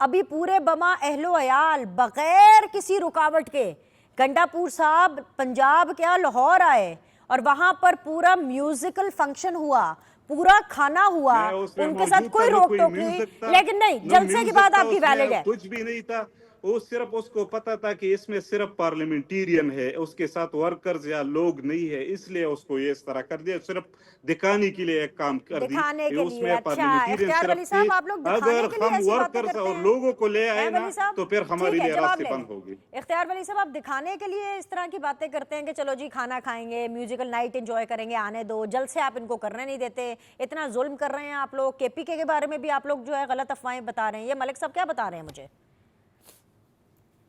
ابھی پورے بما اہل و عیال بغیر کسی رکاوٹ کے گنڈا پور صاحب پنجاب کیا لاہور آئے اور وہاں پر پورا میوزیکل فنکشن ہوا, پورا کھانا ہوا, ان کے ساتھ کوئی روک ٹوک نہیں, لیکن نہیں, جلسے کی بات آپ کی ویلڈ ہے. کچھ بھی نہیں تھا, وہ صرف اس کو پتا تھا کہ اس میں صرف پارلیمنٹیرین ہے, اس کے ساتھ ورکرز یا لوگ نہیں ہے, اس لیے اس کو یہ اس طرح کر دیا, صرف دکھانے کے لیے ایک کام کر دی. دکھانے کے اس لیے. میں اچھا پارلیمنٹیرین اختیار ولی صرف صاحب, آپ لوگ دکھانے اگر کے لیے ہم ایسی باتیں ورکرز کرتے اور ہیں لوگوں کو لے آئے نا تو پھر ہمارے لیے راستے بند ہوگی. اختیار ولی صاحب, آپ دکھانے کے لیے اس طرح کی باتیں کرتے ہیں کہ چلو جی کھانا کھائیں گے, میوزیکل نائٹ انجوائے کریں گے, آنے دو, جلسے آپ ان کو کرنے نہیں دیتے, اتنا ظلم کر رہے ہیں آپ لوگ. کے پی کے بارے میں بھی آپ لوگ جو ہے غلط افواہیں بتا رہے ہیں. یہ ملک صاحب کیا بتا رہے ہیں مجھے؟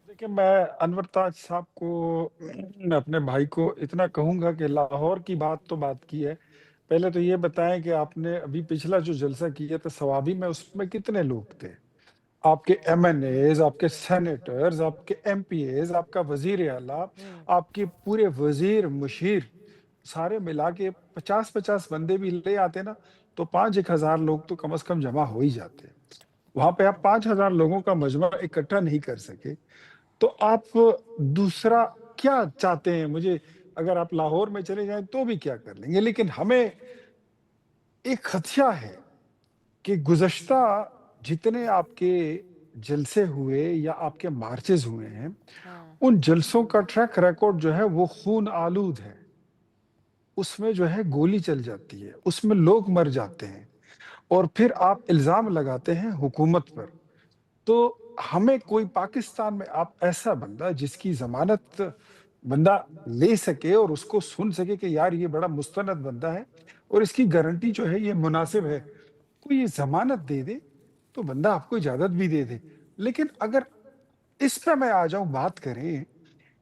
دیکھیں, میں انور تاج صاحب کو, میں اپنے بھائی کو اتنا کہوں گا کہ لاہور کی بات تو بات کی ہے, پہلے تو یہ بتائیں کہ آپ نے ابھی پچھلا جو جلسہ کیا تھا ثوابی میں, اس میں کتنے لوگ تھے؟ آپ کے ایم این ایز, آپ کے سینیٹرز, آپ کے ایم پی ایز, آپ کا وزیر اعلیٰ, آپ کے پورے وزیر مشیر, سارے ملا کے 50 بندے بھی لے آتے نا تو 5,000 لوگ تو کم از کم جمع ہو ہی جاتے. وہاں پہ آپ 5,000 لوگوں کا مجمع اکٹھا نہیں کر سکے تو آپ دوسرا کیا چاہتے ہیں؟ مجھے اگر آپ لاہور میں چلے جائیں تو بھی کیا کر لیں گے, لیکن ہمیں ایک خدشہ ہے کہ گزشتہ جتنے آپ کے جلسے ہوئے یا آپ کے مارچز ہوئے ہیں, ان جلسوں کا ٹریک ریکارڈ جو ہے وہ خون آلود ہے. اس میں جو ہے گولی چل جاتی ہے, اس میں لوگ مر جاتے ہیں, اور پھر آپ الزام لگاتے ہیں حکومت پر. تو ہمیں کوئی پاکستان میں آپ ایسا بندہ جس کی ضمانت بندہ لے سکے اور اس کو سن سکے کہ یار یہ بڑا مستند بندہ ہے اور اس کی گارنٹی جو ہے یہ مناسب ہے, کوئی یہ ضمانت دے دے تو بندہ آپ کو اجازت بھی دے دے. لیکن اگر اس پہ میں آ جاؤں, بات کریں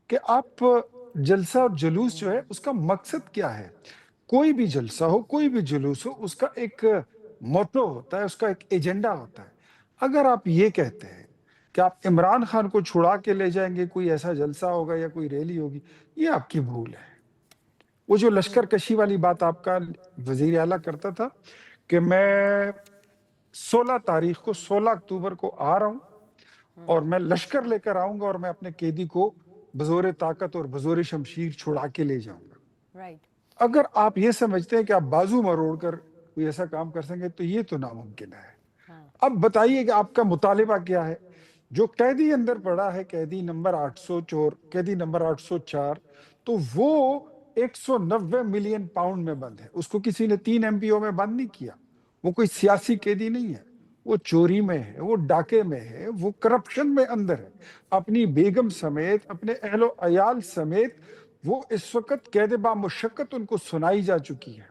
کہ آپ جلسہ اور جلوس جو ہے اس کا مقصد کیا ہے. کوئی بھی جلسہ ہو, کوئی بھی جلوس ہو, اس کا ایک موٹو ہوتا ہے, اس کا ایک ایجنڈا ہوتا ہے. اگر آپ یہ کہتے ہیں کہ آپ عمران خان کو چھڑا کے لے جائیں گے, کوئی ایسا جلسہ ہوگا یا کوئی ریلی ہوگی, یہ آپ کی بھول ہے. وہ جو لشکر کشی والی بات آپ کا وزیر اعلیٰ کرتا تھا کہ میں 16 تاریخ کو 16 اکتوبر کو آ رہا ہوں اور میں لشکر لے کر آؤں گا اور میں اپنے قیدی کو بزور طاقت اور بزور شمشیر چھڑا کے لے جاؤں گا. اگر آپ یہ سمجھتے ہیں کہ آپ بازو مروڑ کر کوئی ایسا کام کر سکیں تو یہ تو ناممکن ہے. اب بتائیے کہ آپ کا مطالبہ کیا ہے؟ جو قیدی اندر پڑا ہے, قیدی نمبر 804, قیدی نمبر 804, تو وہ 190 ملین پاؤنڈ میں بند ہے. اس کو کسی نے 3 ایم پی او میں بند نہیں کیا. وہ کوئی سیاسی قیدی نہیں ہے, وہ چوری میں ہے, وہ ڈاکے میں ہے, وہ کرپشن میں اندر ہے. اپنی بیگم سمیت, اپنے اہل و عیال سمیت وہ اس وقت قید با مشقت ان کو سنائی جا چکی ہے.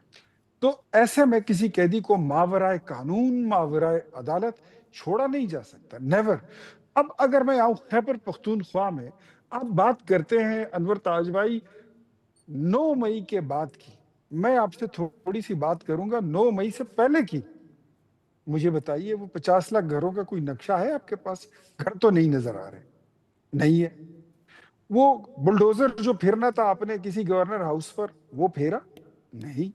تو ایسے میں کسی قیدی کو ماورائے قانون, ماورائے عدالت چھوڑا نہیں جا سکتا, نیور. اب اگر میں آؤں خیبر پختونخوا میں, آپ بات کرتے ہیں انور تاج بھائی 9 مئی کے بعد کی, میں آپ سے تھوڑی سی بات کروں گا 9 مئی سے پہلے کی. مجھے بتائیے وہ 50 لاکھ گھروں کا کوئی نقشہ ہے آپ کے پاس؟ گھر تو نہیں نظر آ رہے, نہیں ہے. وہ بلڈوزر جو پھرنا تھا آپ نے کسی گورنر ہاؤس پر, وہ پھیرا نہیں.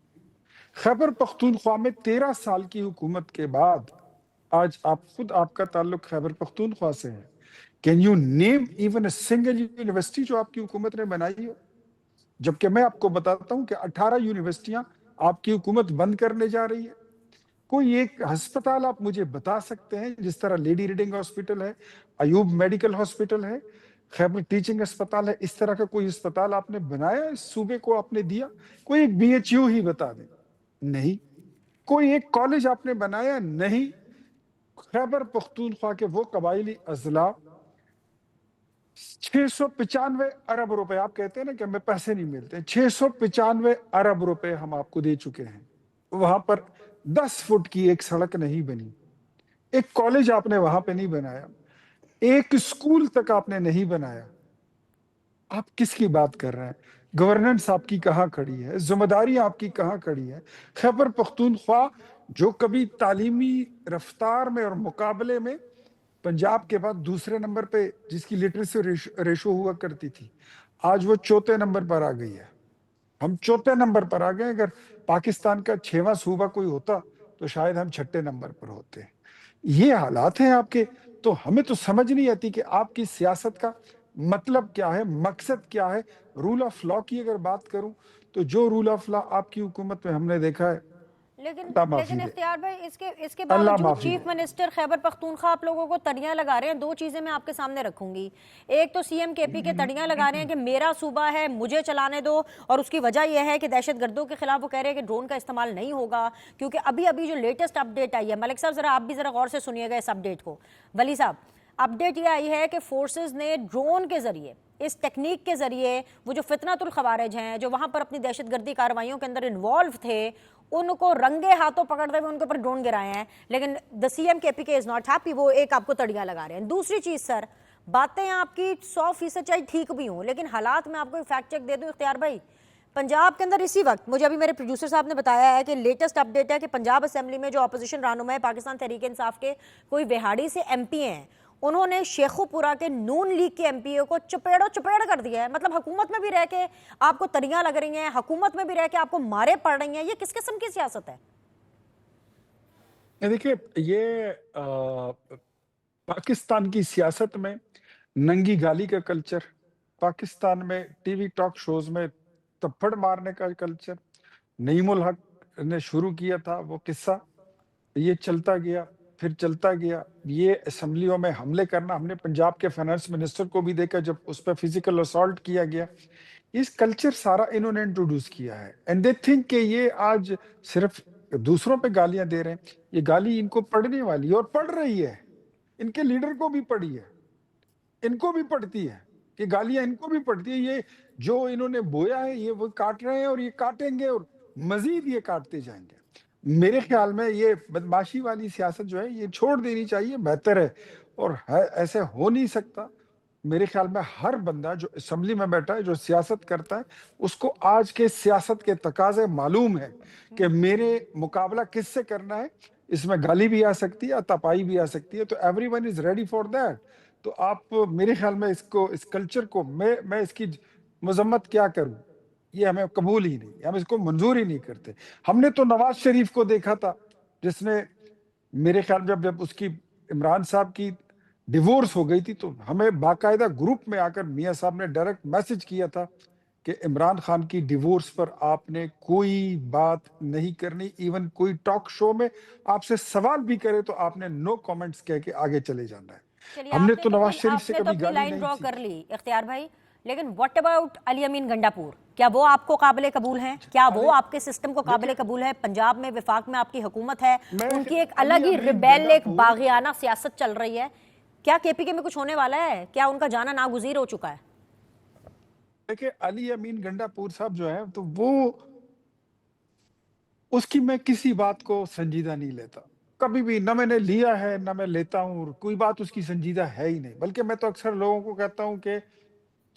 خیبر پختونخوا میں 13 سال کی حکومت کے بعد آج آپ خود, آپ کا تعلق خیبر پختونخوا سے ہے, can you name even a single university جو آپ کی حکومت نے بنائی ہو؟ جبکہ میں آپ کو بتاتا ہوں کہ 18 یونیورسٹیاں آپ کی حکومت بند کرنے جا رہی ہے. کوئی ایک ہسپتال آپ مجھے بتا سکتے ہیں جس طرح لیڈی ریڈنگ ہاسپٹل ہے, ایوب میڈیکل ہاسپٹل ہے, خیبر ٹیچنگ اسپتال ہے, اس طرح کا کوئی اسپتال آپ نے بنایا اس صوبے کو آپ نے دیا؟ کوئی ایک بی ایچ یو ہی بتا دیں, نہیں. کوئی ایک کالج آپ نے بنایا؟ نہیں. خیبر پختونخوا کے وہ قبائلی اضلاع 695 ارب روپے, آپ کہتے ہیں نا کہ ہمیں پیسے نہیں ملتے, 695 ارب روپے ہم آپ کو دے چکے ہیں. وہاں پر 10 فٹ کی ایک سڑک نہیں بنی, ایک کالج آپ نے وہاں پہ نہیں بنایا, ایک اسکول تک آپ نے نہیں بنایا. آپ کس کی بات کر رہے ہیں؟ گورننس آپ کی کہاں کھڑی ہے؟ ذمہ داری آپ کی کہاں کھڑی ہے؟ خیبر پختونخوا جو کبھی تعلیمی رفتار میں اور مقابلے میں پنجاب کے بعد دوسرے نمبر پہ جس کی لٹریسی ریشو ہوا کرتی تھی, آج وہ 4تھے نمبر پر آ گئی ہے. ہم 4تھے نمبر پر آ گئے. اگر پاکستان کا 6واں صوبہ کوئی ہوتا تو شاید ہم 6ٹھے نمبر پر ہوتے. یہ حالات ہیں آپ کے. تو ہمیں تو سمجھ نہیں آتی کہ آپ کی سیاست کا مطلب کیا ہے, مقصد کیا ہے. رول آف لا کی اگر بات کروں تو جو رول آف لا آپ کی حکومت میں ہم نے دیکھا ہے, اللہ معافی لیکن دے, اختیار بھائی اس کے اللہ باوجود معافی دے. چیف منسٹر خیبر پختونخوا آپ لوگوں کو تڑیاں لگا رہے ہیں. دو چیزیں میں آپ کے سامنے رکھوں گی. ایک تو سی ایم کے پی کے تڑیاں لگا رہے ہیں کہ میرا صوبہ ہے, مجھے چلانے دو, اور اس کی وجہ یہ ہے کہ دہشت گردوں کے خلاف وہ کہہ رہے ہیں کہ ڈرون کا استعمال نہیں ہوگا. کیونکہ ابھی جو لیٹسٹ اپڈیٹ آئی ہے, ملک صاحب ذرا آپ بھی ذرا غور سے سنیے گا اس اپڈیٹ کو. ولی صاحب, اپڈیٹ یہ آئی ہے کہ فورسز نے ڈرون کے ذریعے, اس ٹیکنیک کے ذریعے, وہ جو فتنۃ الخوارج ہیں جو وہاں پر اپنی دہشت گردی کارروائیوں کے اندر انوالو تھے, ان کو رنگے ہاتھوں پکڑتے ہوئے ان کے اوپر ڈرون گرائے ہیں. لیکن دا سی ایم کے پی کے از ناٹ ہیپی, وہ ایک آپ کو تڑیاں لگا رہے ہیں. دوسری چیز سر, باتیں آپ کی 100% چاہے ٹھیک بھی ہوں, لیکن حالات میں آپ کو فیکٹ چیک دے دوں اختیار بھائی, پنجاب کے اندر اسی وقت مجھے ابھی میرے پروڈیوسر صاحب نے بتایا ہے کہ لیٹسٹ اپڈیٹ ہے کہ پنجاب اسمبلی میں جو اپوزیشن رہنما ہے پاکستان تحریک انصاف کے, کوئی وہاڑی سے ایم پی ہیں, انہوں نے شیخو پورہ کے نون لیگ کے ایم پی او کو چپیڑ کر دیا ہے. مطلب حکومت میں بھی رہ کے آپ کو تڑیاں لگ رہی ہیں, حکومت میں بھی رہ کے آپ کو مارے پڑ رہی ہیں. یہ کس قسم کی سیاست ہے؟ دیکھیے, یہ پاکستان کی سیاست میں ننگی گالی کا کلچر, پاکستان میں ٹی وی ٹاک شوز میں تپڑ مارنے کا کلچر, نعیم الحق نے شروع کیا تھا وہ قصہ, یہ چلتا گیا, پھر چلتا گیا. یہ اسمبلیوں میں حملے کرنا, ہم نے پنجاب کے فائنانس منسٹر کو بھی دیکھا جب اس پہ فزیکل اسالٹ کیا گیا. اس کلچر سارا انہوں نے انٹروڈیوس کیا ہے, اینڈ دے تھنک کہ یہ آج صرف دوسروں پہ گالیاں دے رہے ہیں. یہ گالی ان کو پڑھنے والی ہے اور پڑھ رہی ہے, ان کے لیڈر کو بھی پڑھی ہے, ان کو بھی پڑھتی ہے, یہ گالیاں ان کو بھی پڑھتی ہے. یہ جو انہوں نے بویا ہے یہ وہ کاٹ رہے ہیں, اور یہ کاٹیں گے اور مزید یہ کاٹتے جائیں گے. میرے خیال میں یہ بدماشی والی سیاست جو ہے یہ چھوڑ دینی چاہیے, بہتر ہے. اور ایسے ہو نہیں سکتا. میرے خیال میں ہر بندہ جو اسمبلی میں بیٹھا ہے, جو سیاست کرتا ہے, اس کو آج کے سیاست کے تقاضے معلوم ہے کہ میرے مقابلہ کس سے کرنا ہے. اس میں گالی بھی آ سکتی ہے, تپائی بھی آ سکتی ہے, تو every one is ready for that. تو آپ میرے خیال میں اس کلچر کو میں اس کی مذمت کیا کروں, یہ ہمیں قبول ہی نہیں, ہم اس کو منظور ہی نہیں کرتے. ہم نے تو نواز شریف کو دیکھا تھا جس نے میرے خیال میں جب اس کی عمران صاحب کی ڈیورس ہو گئی تھی تو ہمیں باقاعدہ گروپ میں آ کر میاں صاحب نے ڈائریکٹ میسج کیا تھا کہ عمران خان کی ڈیورس پر آپ نے کوئی بات نہیں کرنی, ایون کوئی ٹاک شو میں آپ سے سوال بھی کرے تو آپ نے نو کامنٹس کہہ کے آگے چلے جانا ہے. چلیے, ہم نے تو نواز شریف آپ سے نے تو کبھی اپنی گالی لائن نہیں ڈرا کر سیکھی. لی اختیار بھائی, لیکن واٹ اباؤٹ علی امین گنڈا پور, کیا وہ آپ کو قابل قبول ہیں؟ کیا وہ آپ کے سسٹم کو قابل قبول ہے؟ پنجاب میں وفاق میں آپ کی حکومت ہے, ان کی ایک الگ ہی ریبیل, ایک باغیانہ سیاست چل رہی ہے. کیا کے پی کے میں کچھ ہونے والا ہے؟ کیا ان کا جانا ناگزیر ہو چکا ہے؟ دیکھیں, علی امین گنڈا پور صاحب جو ہے تو وہ, اس کی میں کسی بات کو سنجیدہ نہیں لیتا کبھی بھی, نہ میں نے لیا ہے نہ میں لیتا ہوں, اور کوئی بات اس کی سنجیدہ ہے ہی نہیں. بلکہ میں تو اکثر لوگوں کو کہتا ہوں کہ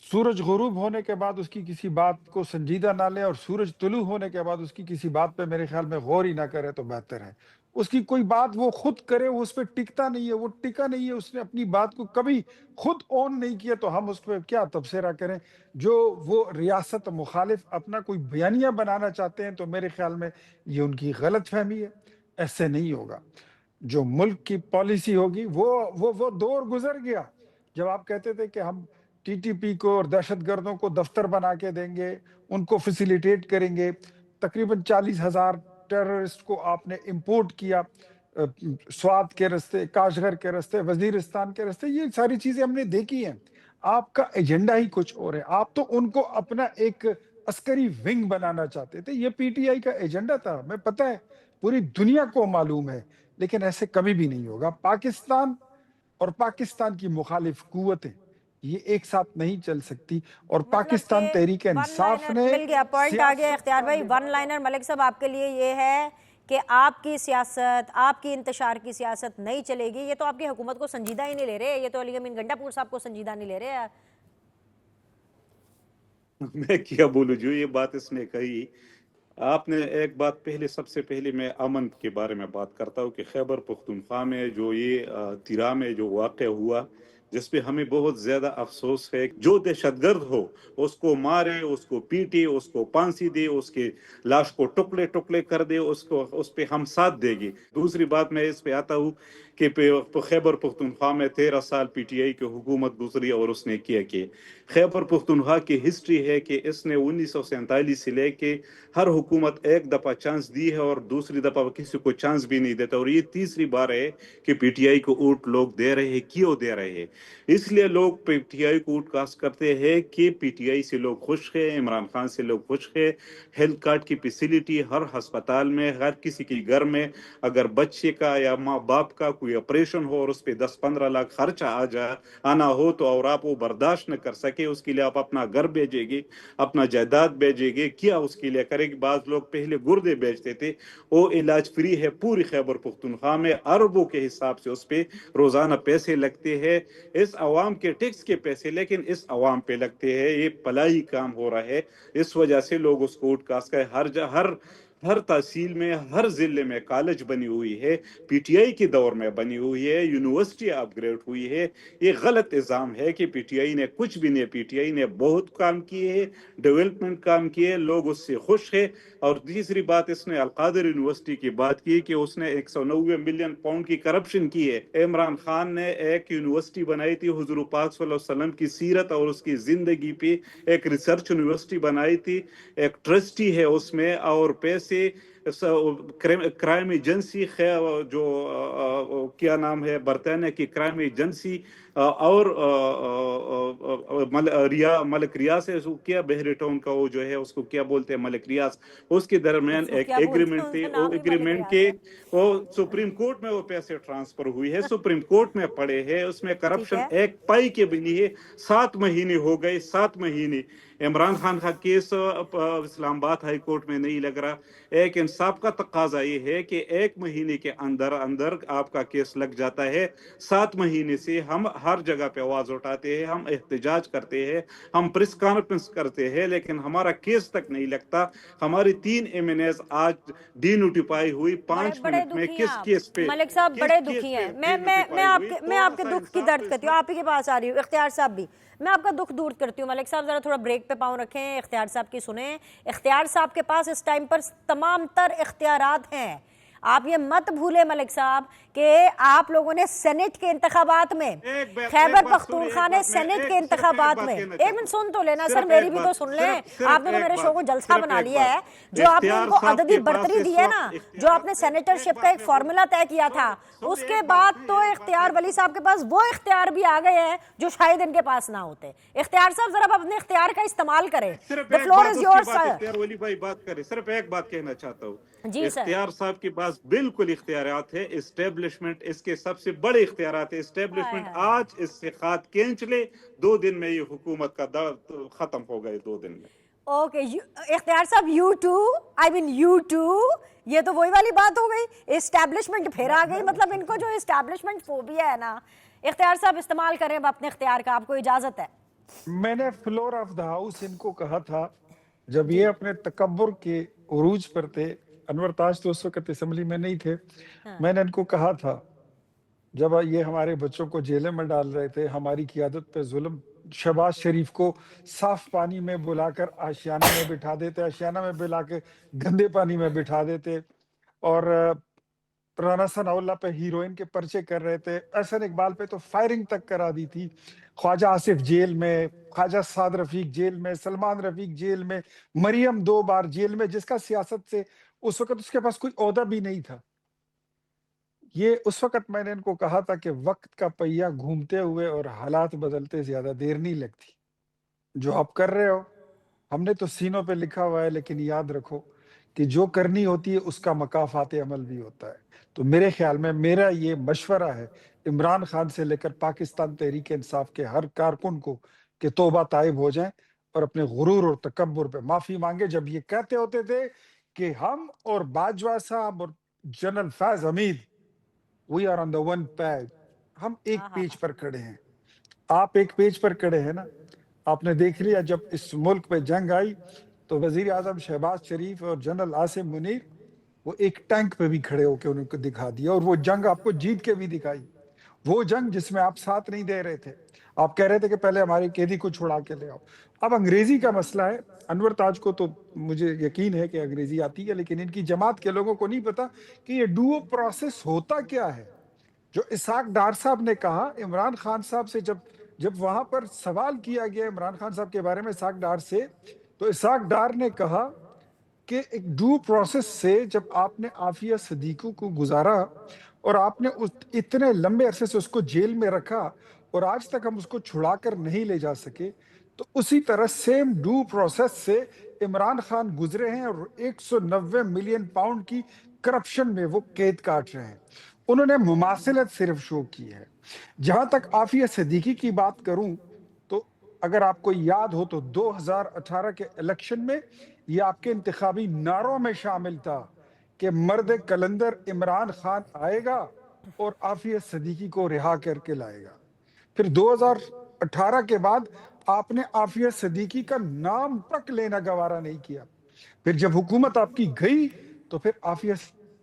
سورج غروب ہونے کے بعد اس کی کسی بات کو سنجیدہ نہ لیں, اور سورج طلوع ہونے کے بعد اس کی کسی بات پہ میرے خیال میں غور ہی نہ کرے تو بہتر ہے. اس کی کوئی بات وہ خود کرے, وہ اس پہ ٹکتا نہیں ہے, وہ ٹکا نہیں ہے, اس نے اپنی بات کو کبھی خود اون نہیں کیا, تو ہم اس پہ کیا تبصرہ کریں. جو وہ ریاست مخالف اپنا کوئی بیانیہ بنانا چاہتے ہیں تو میرے خیال میں یہ ان کی غلط فہمی ہے, ایسے نہیں ہوگا. جو ملک کی پالیسی ہوگی وہ دور گزر گیا جب آپ کہتے تھے کہ ہم ٹی ٹی پی کو اور دہشت گردوں کو دفتر بنا کے دیں گے, ان کو فیسیلیٹیٹ کریں گے. تقریباً 40,000 ٹیررسٹ کو آپ نے امپورٹ کیا, سوات کے رستے, کاشغر کے رستے, وزیرستان کے رستے, یہ ساری چیزیں ہم نے دیکھی ہیں. آپ کا ایجنڈا ہی کچھ اور ہے. آپ تو ان کو اپنا ایک عسکری ونگ بنانا چاہتے تھے. یہ پی ٹی آئی کا ایجنڈا تھا, ہمیں پتہ ہے, پوری دنیا کو معلوم ہے. لیکن ایسے کبھی بھی نہیں ہوگا. پاکستان اور پاکستان کی مخالف قوتیں یہ ایک ساتھ نہیں چل سکتی, اور مطلب کہ پاکستان تحریک ون انصاف لائنر نے مل گیا, پوائنٹ آ گیا سیاست اختیار کا بھائی. ون لباس, لائنر ملک صاحب آپ کے لیے یہ ہے کہ آپ کی سیاست, آپ کی انتشار کی سیاست نہیں چلے گی. یہ تو آپ کی حکومت کو سنجیدہ ہی نہیں لے رہے, یہ تو علی امین گنڈا پور صاحب کو سنجیدہ نہیں لے رہے. میں کیا بولوں, جو یہ بات اس نے کہی, آپ نے ایک بات پہلے, سب سے پہلے میں امن کے بارے میں بات کرتا ہوں کہ خیبر پختونخوا میں جو یہ تیرا میں جو واقع ہوا, جس پہ ہمیں بہت زیادہ افسوس ہے. جو دہشت گرد ہو اس کو مارے, اس کو پیٹے, اس کو پھانسی دے, اس کے لاش کو ٹکڑے ٹکڑے کر دے, اس پہ ہم ساتھ دے گی. دوسری بات میں اس پہ آتا ہوں کہ خیبر پختونخوا میں 13 سال پی ٹی آئی کی حکومت گزری اور اس نے کیا کہ خیبر پختونخوا کی ہسٹری ہے کہ اس نے 1947 سے لے کے ہر حکومت ایک دفعہ چانس دی ہے اور دوسری دفعہ کسی کو چانس بھی نہیں دیتا, اور یہ تیسری بار ہے کہ پی ٹی آئی کو ووٹ لوگ دے رہے ہیں. کیوں دے رہے ہیں؟ اس لیے لوگ پی ٹی آئی کو ووٹ کاسٹ کرتے ہیں کہ پی ٹی آئی سے لوگ خوش ہیں, عمران خان سے لوگ خوش ہیں. ہیلتھ کارڈ کی فیسلٹی ہر ہسپتال میں, ہر کسی کے گھر میں اگر بچے کا یا ماں باپ کا کوئی آپریشن ہو اور اس پہ 10-15 لاکھ خرچہ آنا ہو تو اور آپ وہ برداشت نہ کر سکے, اس کے لیے آپ اپنا گھر بھیجیں گے, اپنا جائیداد بھیجیں گے, کیا اس کے لیے کرے گی. بعض لوگ پہلے گردے بیچتے تھے, وہ علاج فری ہے پوری خیبر پختونخوا میں, اربوں کے حساب سے اس پہ روزانہ پیسے لگتے ہیں, اس عوام کے ٹیکس کے پیسے, لیکن اس عوام پہ لگتے ہیں. یہ پلائی کام ہو رہا ہے, اس وجہ سے لوگ اس کو ووٹ کاسٹ کریں. ہر تحصیل میں, ہر ضلع میں کالج بنی ہوئی ہے, پی ٹی آئی کے دور میں بنی ہوئی ہے, یونیورسٹی اپ گریڈ ہوئی ہے. یہ غلط الزام ہے کہ پی ٹی آئی نے کچھ بھی نہیں. پی ٹی آئی نے بہت کام کیے ہیں, ڈیولپمنٹ کام کیے, لوگ اس سے خوش ہیں. اور تیسری بات, اس نے القادر یونیورسٹی کی بات کی کہ اس نے 190 ملین پاؤنڈ کی کرپشن کی ہے. عمران خان نے ایک یونیورسٹی بنائی تھی حضور پاک صلی اللہ علیہ وسلم کی سیرت اور اس کی زندگی پہ, ایک ریسرچ یونیورسٹی بنائی تھی, ایک ٹرسٹی ہے اس میں, اور پیسے کرائم ایجنسی جو کیا نام ہے برطانیہ کی کرائم ایجنسی اور ملک ریاض ہے, کیا بحری ٹاؤن کا وہ جو ہے اس کو کیا بولتے ہیں ملک ریاض, اس کے درمیان ایک ایگریمنٹ تھی. وہ ایگریمنٹ کے وہ سپریم کورٹ میں وہ پیسے ٹرانسفر ہوئی ہے, سپریم کورٹ میں پڑے ہیں, اس میں کرپشن ایک پائی کے بھی نہیں ہے. 7 مہینے ہو گئے, 7 مہینے. عمران خان کا کیس اسلام آباد ہائی کورٹ میں نہیں لگ رہا. ایک انصاف کا تقاضا یہ ہے کہ 1 مہینے کے اندر آپ کا کیس لگ جاتا ہے. 7 مہینے سے ہم ہر جگہ پہ آواز اٹھاتے ہیں, ہم احتجاج کرتے ہیں, ہم پریس کانفرنس کرتے ہیں, لیکن ہمارا کیس تک نہیں لگتا. ہماری 3 ایم این ایز آج ڈی نوٹیفائی ہوئی 5 منٹ میں. کس کیس پہ؟ ملک صاحب بڑے دکھی ہیں. میں آپ کے دکھ کی درد کرتی ہوں, آپ ہی کے پاس آ رہی ہوں. اختیار صاحب بھی, میں آپ کا دکھ دور کرتی ہوں. ملک صاحب ذرا تھوڑا بریک پہ پاؤں رکھیں, اختیار صاحب کی سنیں. اختیار صاحب کے پاس اس ٹائم پر تمام تر اختیارات ہیں. آپ یہ مت بھولیں ملک صاحب کہ آپ لوگوں نے سینٹ کے انتخابات میں, خیبر پختونخوا نے سینٹ کے انتخابات میں, ایک منٹ سن تو لینا سر, میری بھی تو سن لیں. آپ نے تو میرے شو کو جلسہ بنا لیا ہے. جو آپ نے ان کو عددی برتری دی ہے نا, جو آپ نے سینیٹر شپ کا ایک فارمولا طے کیا تھا, اس کے بعد تو اختیار ولی صاحب کے پاس وہ اختیار بھی آ گئے ہیں جو شاید ان کے پاس نہ ہوتے. اختیار صاحب ذرا اپنے اختیار کا استعمال کریں. The floor is yours, sir. اختیار ولی بھائی بات کریں. صرف ایک بات کہنا چاہتا ہوں, جی سر. اختیار صاحب کے پاس بالکل اختیارات ہے. اسٹیبلشمنٹ اس کے سب سے بڑے اختیارات ہے. اسٹیبلشمنٹ آج اس سے خط کھینچ لے, 2 دن میں یہ حکومت کا دور ختم ہو گئے, 2 دن میں. اوکے اختیار صاحب, یو ٹو یہ تو وہی والی بات ہو گئی. اسٹیبلشمنٹ پھر آ گئی, مطلب ان کو جو اسٹیبلشمنٹ فوبیا ہے نا. اختیار صاحب استعمال کریں اب اپنے اختیار کا, آپ کو اجازت ہے. میں نے فلور آف دا ہاؤس ان کو کہا تھا جب یہ اپنے تکبر کے عروج پر تھے. انور تاج تو اس وقت اسمبلی میں نہیں تھے. میں نے ان کو کہا تھا جب یہ ہمارے بچوں کو جیلوں میں ڈال رہے تھے, ہماری قیادت پہ ظلم, شہباز شریف کو صاف پانی میں بلا کر آشیانہ میں بٹھا دیتے, آشیانہ میں بلا کے گندے پانی میں بٹھا دیتے, اور رانا ثناء اللہ پہ ہیروئن کے پرچے کر رہے تھے. احسن اقبال پہ تو فائرنگ تک کرا دی تھی. خواجہ آصف جیل میں, خواجہ سعد رفیق جیل میں, سلمان رفیق جیل میں, مریم 2 بار جیل میں, جس کا سیاست سے اس وقت اس کے پاس کوئی عہدہ بھی نہیں تھا. یہ اس وقت میں نے ان کو کہا تھا کہ وقت کا پہیہ گھومتے ہوئے اور حالات بدلتے زیادہ دیر نہیں لگتی. جو آپ کر رہے ہو ہم نے تو سینوں پہ لکھا ہوا ہے, لیکن یاد رکھو کہ جو کرنی ہوتی ہے اس کا مکافات عمل بھی ہوتا ہے. تو میرے خیال میں میرا یہ مشورہ ہے عمران خان سے لے کر پاکستان تحریک انصاف کے ہر کارکن کو کہ توبہ طائب ہو جائیں اور اپنے غرور اور تکبر پہ معافی مانگے. جب یہ کہتے ہوتے تھے کہ ہم اور باجوہ صاحب اور general Faiz Hameed we are on the one page, ہم ایک پیج پر کھڑے ہیں, آپ ایک پیج پر کھڑے ہیں نا. آپ نے دیکھ لیا جب اس ملک پہ جنگ آئی تو وزیر اعظم شہباز شریف اور جنرل عاصم منیر وہ ایک ٹینک پہ بھی کھڑے ہو کے ان کو دکھا دیا, اور وہ جنگ آپ کو جیت کے بھی دکھائی. وہ جنگ جس میں آپ ساتھ نہیں دے رہے تھے. آپ کہہ رہے تھے کہ پہلے ہمارے قیدی کو چھڑا کے لے آؤ. اب انگریزی کا مسئلہ ہے. انور تاج کو تو مجھے یقین ہے کہ انگریزی آتی ہے، لیکن ان کی جماعت کے لوگوں کو نہیں پتا کہ یہ ڈوو پروسیس ہوتا کیا ہے. جو اسحاق ڈار صاحب نے کہا عمران خان صاحب سے، جب وہاں پر سوال کیا گیا عمران خان صاحب کے بارے میں اسحاق ڈار سے، تو اسحاق ڈار نے کہا کہ ایک ڈو پروسیس سے جب آپ نے عافیہ صدیقی کو گزارا اور آپ نے اتنے لمبے عرصے سے اس کو جیل میں رکھا اور آج تک ہم اس کو چھڑا کر نہیں لے جا سکے، تو اسی طرح سیم ڈو پروسیس سے عمران خان گزرے ہیں اور 190 ملین پاؤنڈ کی کرپشن میں وہ قید کاٹ رہے ہیں. انہوں نے مماثلت صرف شو کی ہے. جہاں تک عافیہ صدیقی کی بات کروں تو اگر آپ کو یاد ہو تو 2018 کے الیکشن میں یہ آپ کے انتخابی نعروں میں شامل تھا کہ مرد کلندر عمران خان آئے گا اور عافیہ صدیقی کو رہا کر کے لائے گا. پھر 2018 کے بعد آپ نے عافیہ صدیقی کا نام تک لینا گوارا نہیں کیا. پھر جب حکومت آپ کی گئی تو پھر عافیہ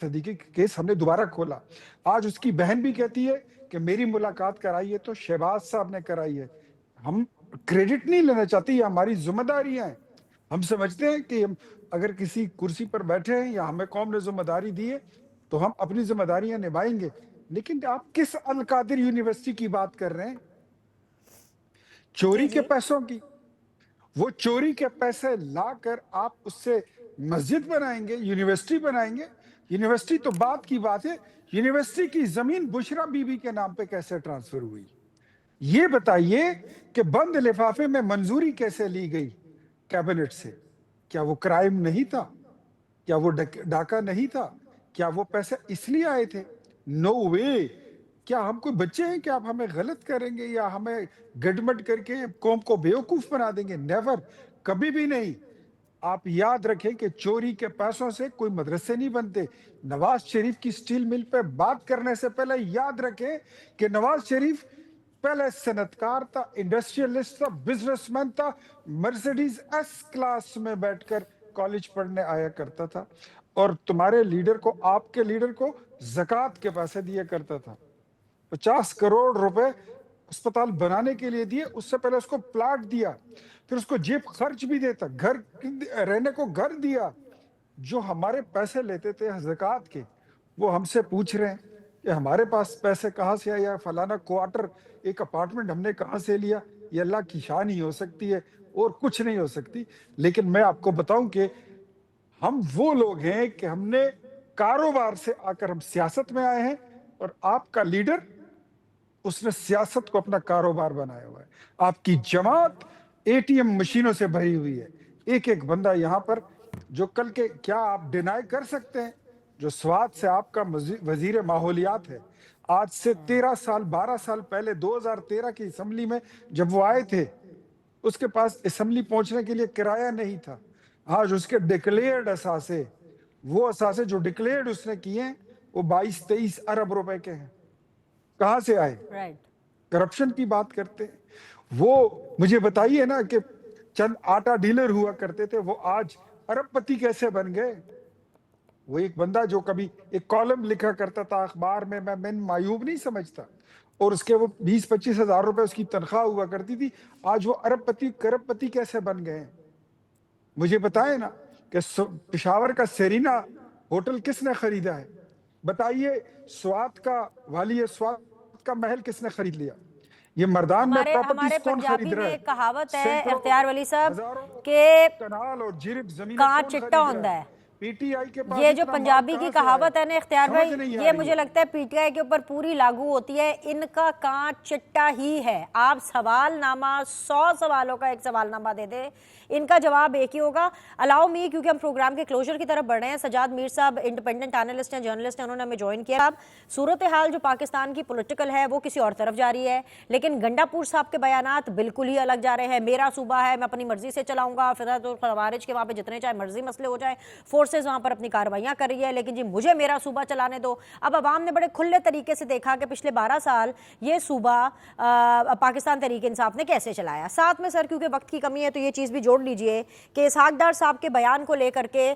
صدیقی کا کیس ہم نے دوبارہ کھولا. آج اس کی بہن بھی کہتی ہے کہ میری ملاقات کرائی ہے تو شہباز صاحب نے کرائی ہے. ہم کریڈٹ نہیں لینا چاہتے، یہ ہماری ذمہ داریاں ہیں. ہم سمجھتے ہیں کہ ہم اگر کسی کرسی پر بیٹھے ہیں یا ہمیں قوم نے ذمہ داری دی ہے تو ہم اپنی ذمہ داریاں نبھائیں گے. لیکن آپ کس القادر یونیورسٹی کی بات کر رہے ہیں؟ چوری کے پیسوں کی. وہ چوری کے پیسے لا کر آپ اس سے مسجد بنائیں گے، یونیورسٹی بنائیں گے. یونیورسٹی تو بات کی بات ہے. یونیورسٹی کی زمین بشرا بی بی کے نام پہ کیسے ٹرانسفر ہوئی؟ یہ بتائیے کہ بند لفافے میں منظوری کیسے لی گئی کیبنٹ سے؟ کیا وہ کرائم نہیں تھا؟ کیا وہ ڈاکہ نہیں تھا؟ کیا وہ پیسے اس لیے آئے تھے؟ نو وے. کیا ہم کوئی بچے ہیں کہ آپ ہمیں غلط کریں گے یا ہمیں گڈمٹ کر کے قوم کو بیوقوف بنا دیں گے؟ نیور، کبھی بھی نہیں. آپ یاد رکھیں کہ چوری کے پیسوں سے کوئی مدرسے نہیں بنتے. نواز شریف کی سٹیل مل پہ بات کرنے سے پہلے یاد رکھیں کہ نواز شریف پہلے صنعتکار تھا، انڈسٹریلسٹ تھا، بزنس مین تھا. مرسیڈیز ایس کلاس میں بیٹھ کر کالج پڑھنے آیا کرتا تھا اور تمہارے لیڈر کو، آپ کے لیڈر کو زکوٰۃ کے پیسے دیا کرتا تھا. 50 کروڑ روپے اسپتال بنانے کے لیے دیے. اس سے پہلے اس کو پلاٹ دیا، پھر اس کو جیب خرچ بھی دیتا، گھر رہنے کو گھر دیا. جو ہمارے پیسے لیتے تھے زکوٰۃ کے، وہ ہم سے پوچھ رہے ہیں کہ ہمارے پاس پیسے کہاں سے آیا؟ فلانا کوارٹر، ایک اپارٹمنٹ ہم نے کہاں سے لیا؟ یہ اللہ کی شان ہی ہو سکتی ہے اور کچھ نہیں ہو سکتی. لیکن میں آپ کو بتاؤں کہ ہم وہ لوگ ہیں کہ ہم نے کاروبار سے آ کر ہم سیاست میں آئے ہیں، اور آپ کا لیڈر اس نے سیاست کو اپنا کاروبار بنایا ہوا ہے. آپ کی جماعت اے ٹی ایم مشینوں سے بھری ہوئی ہے. ایک ایک بندہ یہاں پر جو کل کے، کیا آپ ڈینائی کر سکتے ہیں، جو سوات سے آپ کا وزیر ماحولیات ہے، آج سے 13 سال 12 سال پہلے 2013 کی اسمبلی میں جب وہ آئے تھے، اس کے پاس اسمبلی پہنچنے کے لیے کرایہ نہیں تھا. آج اس کے ڈکلیئرڈ اثاثے، وہ اثاثے جو ڈکلیئرڈ اس نے کیے ہیں، وہ 22-23 ارب روپے کے ہیں. کہاں سے آئے؟ کرپشن کی بات کرتے ہیں. وہ مجھے بتائیے نا کہ چند آٹا ڈیلر ہوا کرتے تھے، وہ آج ارب پتی کیسے بن گئے؟ وہ ایک بندہ جو کبھی ایک کالم لکھا کرتا تھا اخبار میں، میں معیوب نہیں سمجھتا، اور اس کے وہ 20-25 ہزار روپے اس کی تنخواہ ہوا کرتی تھی، آج وہ ارب پتی کرب پتی کیسے بن گئے ہیں؟ مجھے بتائیں نا کہ پشاور کا سیرینا ہوٹل کس نے خریدا ہے؟ بتائیے سوات کا والی سوات کا محل کس نے خرید لیا؟ یہ مردان میں ہمارے پراپرٹیز کون پنجابی خرید رہا میں ہے؟ ایک کہاوت ہے سینکڑوں اختیار ولی صاحب ہزاروں کہ کنال اور جرب زمینیں کہاں کون چٹا خرید ہوندہ رہا ہے. ہے؟ پی ٹی آئی کے پاس یہ جو اتنا مال پنجابی کی کہاں سے کہاوت ہے آیا؟ نا اختیار سمجھ بھائی، نہیں آ یہ رہی مجھے ہے. لگتا ہے پی ٹی آئی کے اوپر پوری لاگو ہوتی ہے. ان کا کانچ چٹا ہی ہے. آپ سوال نامہ 100 سوالوں کا ایک سوال نامہ دے دیں، ان کا جواب ایک ہی ہوگا. الاؤ می، کیونکہ ہم پروگرام کے کلوجر کی طرف بڑھ رہے ہیں. سجاد میر صاحب انڈیپینڈنٹ انالسٹ ہیں، جرنلسٹ ہیں، انہوں نے ہمیں جوائن کیا. اب صورتحال جو پاکستان کی پولیٹیکل ہے وہ کسی اور طرف جاری ہے، لیکن گنڈا پور صاحب کے بیانات بالکل ہی الگ جا رہے ہیں. میرا صوبہ ہے، میں اپنی مرضی سے چلاؤں گا. فضا تو خوارج کے وہاں پہ جتنے چاہے مرضی مسئلے ہو جائیں، فورسز وہاں پر اپنی کارروائیاں کر رہی ہے، لیکن جی مجھے میرا صوبہ چلانے دو. اب عوام نے بڑے کھلے طریقے سے دیکھا کہ پچھلے 12 سال یہ صوبہ پاکستان تحریک انصاف نے کیسے چلایا. ساتھ میں سر کیونکہ وقت کی کمی ہے تو یہ چیز بھی جوڑ لیجئے کہ اسحاق ڈار صاحب کے بیان کو لے کر کے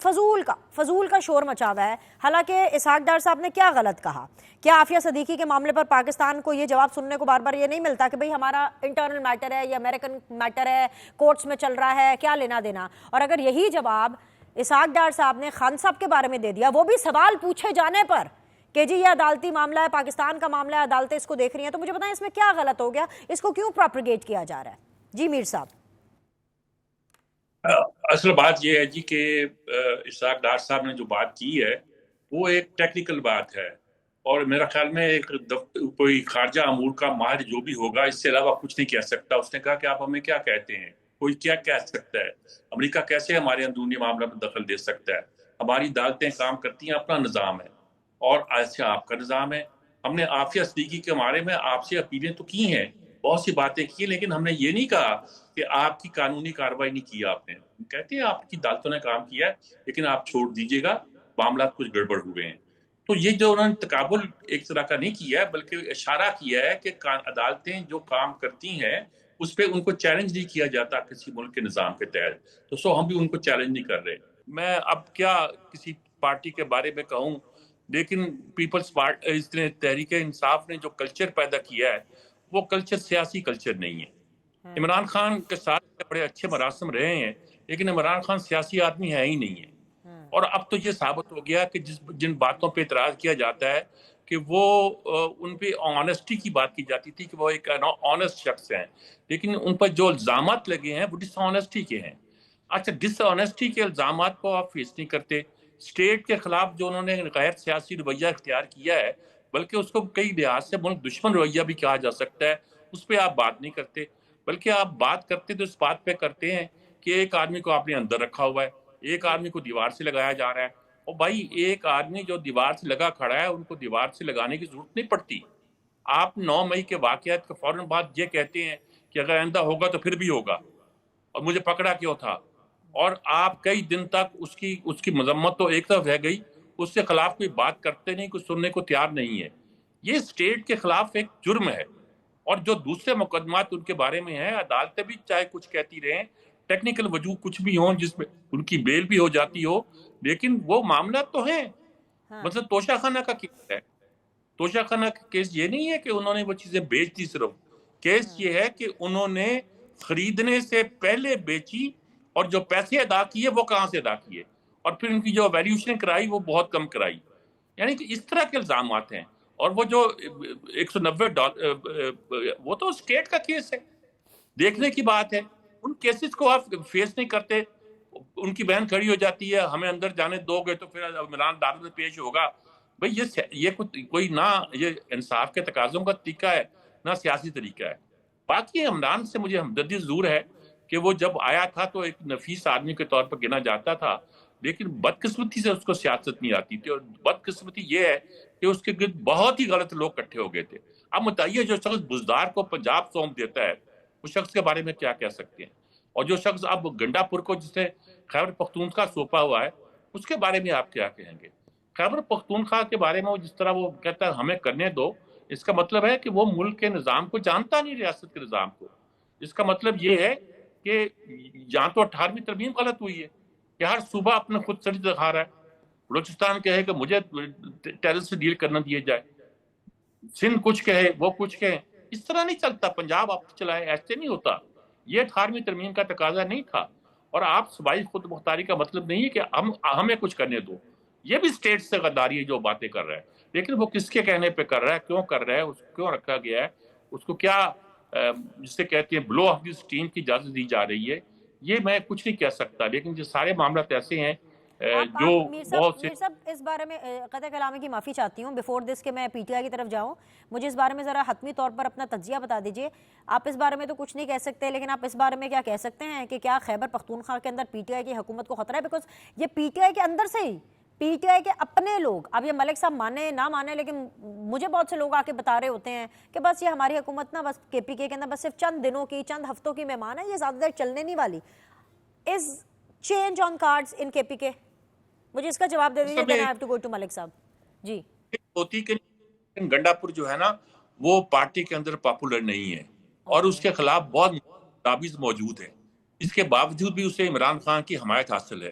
فضول کا شور مچا ہوا ہے. حالانکہ اسحاق ڈار صاحب نے کیا غلط کہا؟ کیا عافیہ صدیقی کے معاملے پر پاکستان کو یہ جواب سننے کو بار بار یہ نہیں ملتا کہ بھئی ہمارا انٹرنل میٹر ہے یا امریکن میٹر ہے، کورٹس میں چل رہا ہے، کیا لینا دینا؟ اور اگر یہی جواب اسحاق ڈار صاحب نے خان صاحب کے بارے میں دے دیا، وہ بھی سوال پوچھے جانے پر کہ جی یہ عدالتی معاملہ ہے، پاکستان کا معاملہ ہے، عدالتیں اس کو دیکھ رہی ہیں، تو مجھے بتائیں اس میں کیا غلط ہو گیا؟ اس کو کیوں پروپیگیٹ کیا جا رہا ہے؟ جی میر صاحب. اصل بات یہ ہے جی کہ اسحاق ڈار صاحب نے جو بات کی ہے وہ ایک ٹیکنیکل بات ہے، اور میرا خیال میں ایک کوئی خارجہ امور کا ماہر جو بھی ہوگا اس سے علاوہ کچھ نہیں کہہ سکتا. اس نے کہا کہ آپ ہمیں کیا کہتے ہیں، کوئی کیا کہہ سکتا ہے، امریکہ کیسے ہمارے اندرونی معاملہ میں دخل دے سکتا ہے، ہماری عدالتیں کام کرتی ہیں، اپنا نظام ہے اور ایسے آپ کا نظام ہے. ہم نے عافیہ صدیقی کے بارے میں آپ سے اپیلیں تو کی ہیں، بہت سی باتیں کی، لیکن ہم نے یہ نہیں کہا کہ آپ کی قانونی کارروائی نہیں کی. آپ نے کہتے ہیں آپ کی عدالتوں نے کام کیا ہے لیکن آپ چھوڑ دیجئے گا، معاملات کچھ گڑبڑ ہوئے ہیں. تو یہ جو انہوں نے تقابل ایک طرح کا نہیں کیا ہے بلکہ اشارہ کیا ہے کہ عدالتیں جو کام کرتی ہیں اس پہ ان کو چیلنج نہیں کیا جاتا کسی ملک کے نظام کے تحت، تو ہم بھی ان کو چیلنج نہیں کر رہے. میں اب کیا کسی پارٹی کے بارے میں کہوں، لیکن پیپلز پارٹی اس نے تحریک انصاف نے جو کلچر پیدا کیا ہے وہ کلچر سیاسی کلچر نہیں ہے. عمران خان کے ساتھ بڑے اچھے مراسم رہے ہیں لیکن عمران خان سیاسی آدمی ہے ہی نہیں ہے. اور اب تو یہ ثابت ہو گیا کہ جن باتوں پہ اعتراض کیا جاتا ہے کہ وہ ان پہ آنیسٹی کی بات کی جاتی تھی کہ وہ ایک آنیسٹ شخص ہیں، لیکن ان پر جو الزامات لگے ہیں وہ ڈس آنیسٹی کے ہیں. اچھا، ڈس آنیسٹی کے الزامات کو آپ فیس نہیں کرتے. اسٹیٹ کے خلاف جو انہوں نے غیر سیاسی رویہ اختیار کیا ہے، بلکہ اس کو کئی لحاظ سے ملک دشمن رویہ بھی کہا جا سکتا ہے، اس پہ آپ بات نہیں کرتے، بلکہ آپ بات کرتے تو اس بات پہ کرتے ہیں کہ ایک آدمی کو آپ نے اندر رکھا ہوا ہے، ایک آدمی کو دیوار سے لگایا جا رہا ہے. اور بھائی ایک آدمی جو دیوار سے لگا کھڑا ہے ان کو دیوار سے لگانے کی ضرورت نہیں پڑتی. آپ 9 مئی کے واقعات کے فوراً بعد یہ کہتے ہیں کہ اگر آئندہ ہوگا تو پھر بھی ہوگا، اور مجھے پکڑا کیوں تھا، اور آپ کئی دن تک اس کی مذمت تو ایک طرف رہ گئی، اس کے خلاف کوئی بات کرتے نہیں، کوئی سننے کو تیار نہیں ہے. یہ اسٹیٹ کے خلاف ایک جرم ہے. اور جو دوسرے مقدمات ان کے بارے میں ہیں، عدالتیں بھی چاہے کچھ کہتی رہیں، ٹیکنیکل وجوہ کچھ بھی ہوں جس میں ان کی بیل بھی ہو جاتی ہو، لیکن وہ معاملات تو ہیں. مثلا توشہ خانہ کا کیس ہے، توشہ خانہ کا کیس یہ نہیں ہے کہ انہوں نے وہ چیزیں بیچ دی، صرف کیس یہ ہے کہ انہوں نے خریدنے سے پہلے بیچی اور جو پیسے ادا کیے وہ کہاں سے ادا کیے، اور پھر ان کی جو ویلیوشن کرائی وہ بہت کم کرائی. یعنی کہ اس طرح کے الزامات ہیں. اور وہ جو $190 وہ تو اسٹیٹ کا کیس ہے، دیکھنے کی بات ہے. ان کیسز کو آپ فیس نہیں کرتے. ان کی بہن کھڑی ہو جاتی ہے ہمیں اندر جانے دو گے تو پھر عمران عدالت میں پیش ہوگا. بھئی یہ کوئی نہ یہ انصاف کے تقاضوں کا طریقہ ہے نہ سیاسی طریقہ ہے. باقی عمران سے مجھے ہمدردی ضرور ہے کہ وہ جب آیا تھا تو ایک نفیس آدمی کے طور پر گنا جاتا تھا، لیکن بدقسمتی سے اس کو سیاست نہیں آتی تھی. اور بدقسمتی یہ ہے کہ اس کے گرد بہت ہی غلط لوگ اکٹھے ہو گئے تھے. اب متعیہ جو شخص بزدار کو پنجاب سونپ دیتا ہے اس شخص کے بارے میں کیا کہہ سکتے ہیں، اور جو شخص اب گنڈا پور کو جسے خیبر پختونخوا سونپا ہوا ہے اس کے بارے میں آپ کیا کہیں گے؟ خیبر پختونخوا کے بارے میں جس طرح وہ کہتا ہے ہمیں کرنے دو، اس کا مطلب ہے کہ وہ ملک کے نظام کو جانتا نہیں، ریاست کے نظام کو. اس کا مطلب یہ ہے کہ یہاں تو 18ویں ترمیم غلط ہوئی ہے کہ ہر صوبہ اپنے خود سرد دکھا رہا ہے. بلوچستان کہے کہ مجھے ٹیرر سے ڈیل کرنا دیے جائے، سندھ کچھ کہے وہ کچھ کہے. اس طرح نہیں چلتا. پنجاب آپ چلائے، ایسے نہیں ہوتا. یہ 18ویں ترمیم کا تقاضا نہیں تھا. اور آپ صوبائی خود مختاری کا مطلب نہیں ہے کہ ہمیں کچھ کرنے دو. یہ بھی اسٹیٹ سے غداری ہے جو باتیں کر رہا ہے، لیکن وہ کس کے کہنے پہ کر رہا ہے، کیوں کر رہا ہے، اس کو کیوں رکھا گیا ہے، اس کو کیا جسے کہتے ہیں بلو آف دی اسٹیم کی اجازت دی جا رہی ہے، یہ میں کچھ نہیں کہہ سکتا. لیکن یہ سارے معاملات ایسے ہیں جو بہت سے. میر صاحب اس بارے میں قطع کلامی کی معافی چاہتی ہوں بیفور دس کہ میں پی ٹی آئی کی طرف جاؤں. مجھے اس بارے میں ذرا حتمی طور پر اپنا تجزیہ بتا دیجئے. آپ اس بارے میں تو کچھ نہیں کہہ سکتے، لیکن آپ اس بارے میں کیا کہہ سکتے ہیں کہ کیا خیبر پختونخوا کے اندر پی ٹی آئی کی حکومت کو خطرہ ہے؟ بیکاز یہ پی ٹی آئی کے اندر سے ہی، پی ٹی آئی کے اپنے لوگ، اب یہ ملک صاحب مانے نہ مانے، لیکن مجھے بہت سے لوگ آ کے بتا رہے ہوتے ہیں کہ بس یہ ہماری حکومت نا بس کے پی کے اندر بس صرف چند دنوں کی، چند ہفتوں کی مہمان ہے، یہ زیادہ دیر چلنے نہیں والی. از چینج آن کارڈز ان کے پی کے؟ مجھے اس کا جواب دے دیجیے. then I have to go to ملک صاحب. جی ہوتی کہ گنڈا پور جو ہے نا وہ پارٹی کے اندر پاپولر نہیں ہے اور اس کے خلاف بہت تجاویز موجود ہیں. اس کے باوجود بھی اسے عمران خان کی حمایت حاصل ہے.